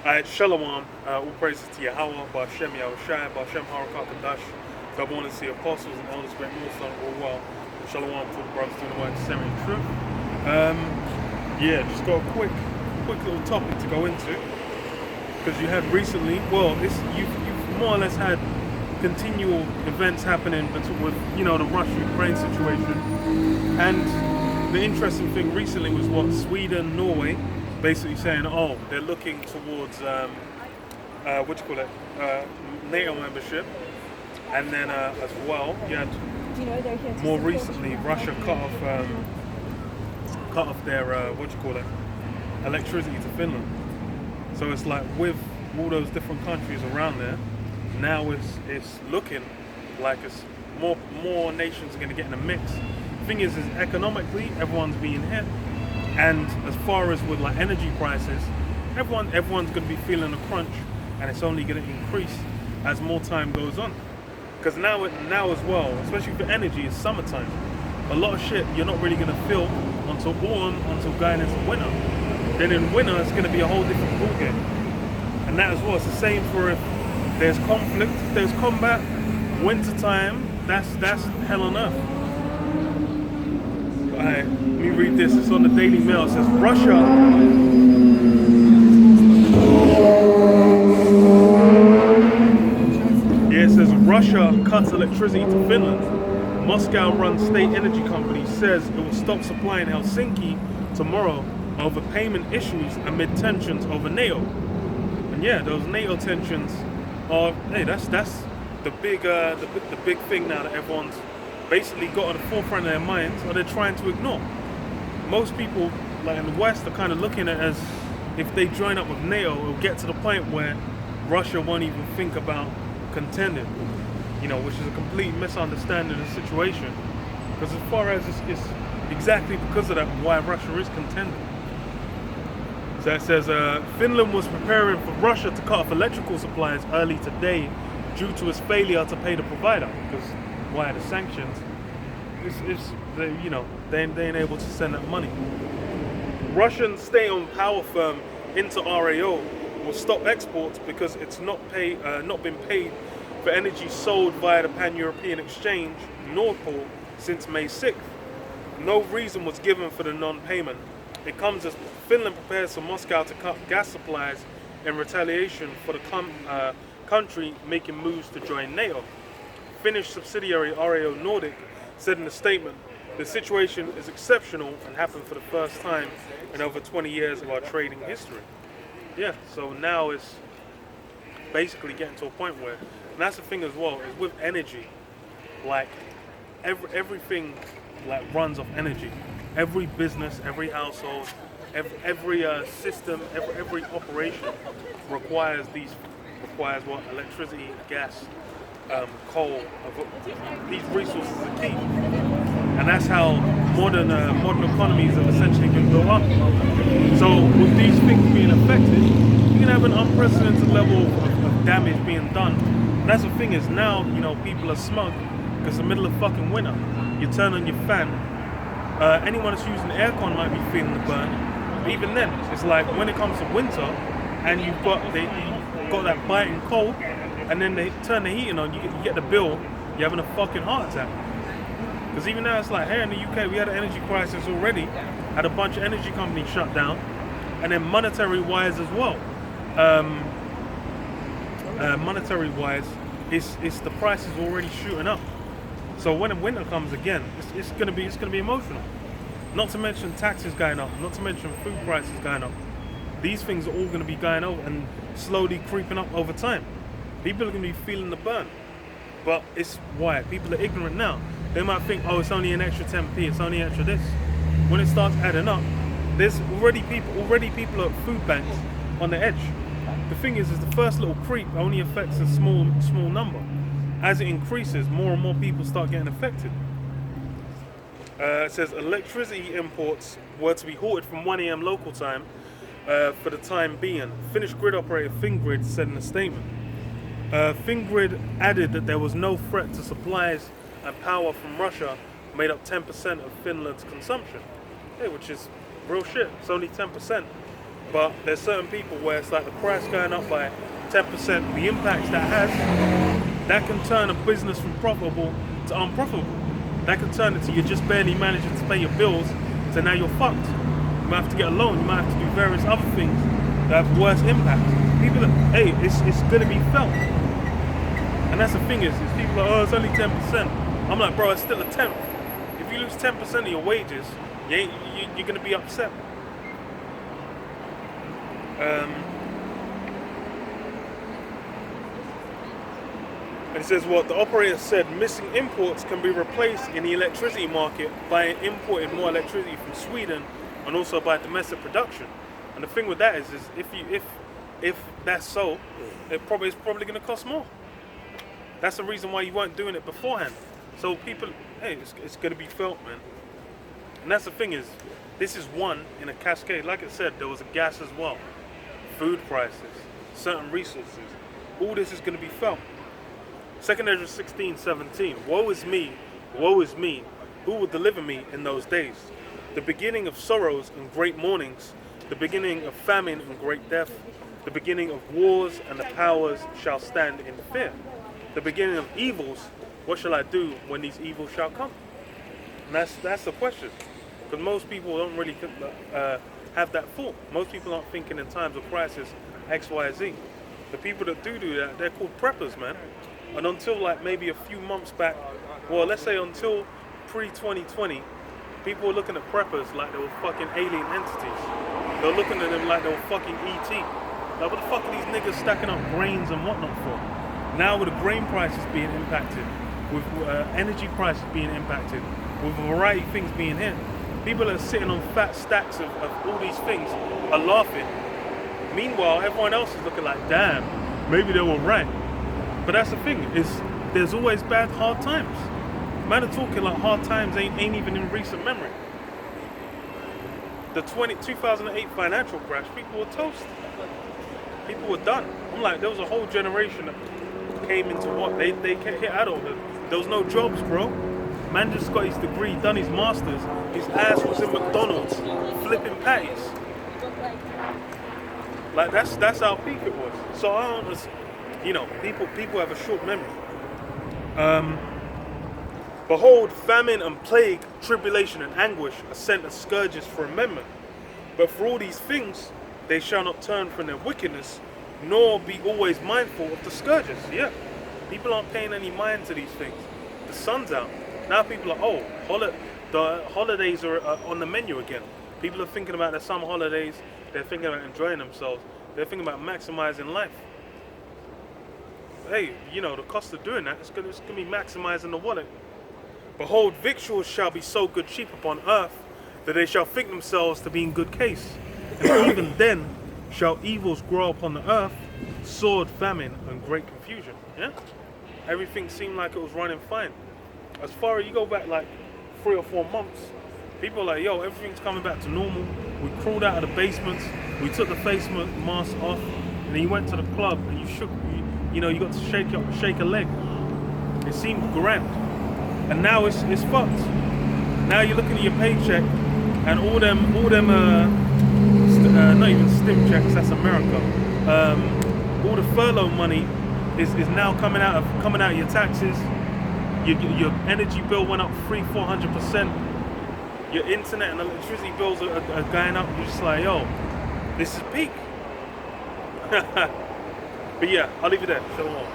Shalom, all praises to Yahweh, Ba'Shem Yahushai, Ba'Shem Harakah Kadash, God born to see apostles and elders, great millstone, all well. Shalom to the brothers doing the work, sharing the truth. Just got a quick little topic to go into, because you had recently, you've more or less had continual events happening with, the Russia-Ukraine situation, and the interesting thing recently was what Sweden, Norway, basically saying, they're looking towards NATO membership, and then as well, you had more recently Russia cut off their electricity to Finland. So it's like with all those different countries around there, now it's looking like it's more nations are going to get in the mix. The thing is economically everyone's being hit. And as far as with like energy prices, everyone's going to be feeling a crunch, and it's only going to increase as more time goes on. Because now as well, especially for energy, it's summertime. A lot of shit you're not really going to feel until autumn, until going into winter. Then in winter, it's going to be a whole different ballgame. And that as well, it's the same for if there's conflict, if there's combat, winter time, that's hell on earth. Alright, let me read this. It's on the Daily Mail. It says Russia cuts electricity to Finland. Moscow-run state energy company says it will stop supplying Helsinki tomorrow over payment issues amid tensions over NATO. And yeah, those NATO tensions are that's the big thing now that everyone's basically got on the forefront of their minds, or they're trying to ignore. Most people, like in the West, are kind of looking at it as if they join up with NATO, it'll get to the point where Russia won't even think about contending, which is a complete misunderstanding of the situation. Because as far as it's exactly because of that why Russia is contending. So it says Finland was preparing for Russia to cut off electrical supplies early today due to its failure to pay the provider. Because why the sanctions? They ain't able to send that money. Russian state-owned power firm Inter RAO will stop exports because it's not been paid for energy sold via the Pan-European Exchange Nord Pool since May 6th. No reason was given for the non-payment. It comes as Finland prepares for Moscow to cut gas supplies in retaliation for the country making moves to join NATO. Finnish subsidiary RAO Nordic said in a statement, "The situation is exceptional and happened for the first time in over 20 years of our trading history." Yeah, so now it's basically getting to a point where, and that's the thing as well, is with energy, like everything like runs off energy. Every business, every household, every system, every operation requires what? Electricity, gas, coal. These resources are key, and that's how modern economies have essentially been built up. So with these things being affected, you can have an unprecedented level of damage being done. And that's the thing is now, people are smug because it's the middle of fucking winter. You turn on your fan. Anyone that's using aircon might be feeling the burn. But even then, it's like when it comes to winter, and you've got that biting cold, and then they turn the heating on, you get the bill, you're having a fucking heart attack. Because even now it's like here in the UK, we had an energy crisis already, had a bunch of energy companies shut down, and then monetary-wise as well. Monetary-wise, it's the price is already shooting up. So when winter comes again, it's gonna be emotional. Not to mention taxes going up, not to mention food prices going up. These things are all gonna be going up and slowly creeping up over time. People are gonna be feeling the burn. But it's why people are ignorant now. They might think, it's only an extra 10p, it's only extra this. When it starts adding up, there's already people at food banks on the edge. The thing is the first little creep only affects a small number. As it increases, more and more people start getting affected. It says electricity imports were to be halted from 1 a.m. local time for the time being. Finnish grid operator Fingrid said in a statement. Fingrid added that there was no threat to supplies and power from Russia made up 10% of Finland's consumption. Which is real shit. It's only 10%. But there's certain people where it's like the price going up by 10%, the impacts that has, that can turn a business from profitable to unprofitable. That can turn it to you're just barely managing to pay your bills, so now you're fucked. You might have to get a loan, you might have to do various other things that have worse impacts. People are, hey, it's gonna be felt. And that's the thing is people are, oh, it's only 10%. I'm like, bro, it's still a tenth. If you lose 10% of your wages, you're gonna be upset. It says what the operator said, missing imports can be replaced in the electricity market by importing more electricity from Sweden and also by domestic production. And the thing with that is if that's so, it's probably going to cost more. That's the reason why you weren't doing it beforehand. So people, hey, it's going to be felt, man. And that's the thing is, this is one in a cascade. Like I said, there was a gas as well, food prices, certain resources. All this is going to be felt. 2nd Ezra 16:17. Woe is me, who will deliver me in those days? The beginning of sorrows and great mournings, the beginning of famine and great death, the beginning of wars, and the powers shall stand in fear. The beginning of evils, what shall I do when these evils shall come? And that's the question. Because most people don't really have that thought. Most people aren't thinking in times of crisis, X, Y, Z. The people that do that, they're called preppers, man. And until like maybe a few months back, well, let's say until pre-2020, people were looking at preppers like they were fucking alien entities. They were looking at them like they were fucking ET. Like, what the fuck are these niggas stacking up grains and whatnot for? Now with the grain prices being impacted, with energy prices being impacted, with a variety of things being hit, people that are sitting on fat stacks of all these things are laughing. Meanwhile, everyone else is looking like, damn, maybe they were right. But that's the thing, is there's always bad, hard times. Man are talking like hard times ain't even in recent memory. The 2008 financial crash, people were toast. People were done. I'm like, there was a whole generation that came into what? They hit adulthood. There was no jobs, bro. Man just got his degree, done his masters. His ass was in McDonald's, flipping patties. Like, that's how peak it was. So I don't understand. You know, people have a short memory. Behold, famine and plague, tribulation and anguish are sent as scourges for amendment. But for all these things, they shall not turn from their wickedness, nor be always mindful of the scourges. Yeah, people aren't paying any mind to these things. The sun's out. Now people are, the holidays are on the menu again. People are thinking about their summer holidays. They're thinking about enjoying themselves. They're thinking about maximizing life. Hey, you know, the cost of doing that, it's gonna be maximizing the wallet. Behold, victuals shall be so good cheap upon earth, that they shall think themselves to be in good case. And even then shall evils grow upon the earth, sword, famine, and great confusion. Yeah? Everything seemed like it was running fine. As far as you go back like 3 or 4 months, people are like, yo, everything's coming back to normal. We crawled out of the basements, we took the face mask off, and then you went to the club and you shook, you know, you got to shake a leg. It seemed grand. And now it's fucked. Now you're looking at your paycheck and all them not even stim checks, that's America. All the furlough money is now coming out of your taxes. Your energy bill went up 300-400%. Your internet and electricity bills are going up. You're just like, yo, this is peak. But yeah, I'll leave it there. Shalom.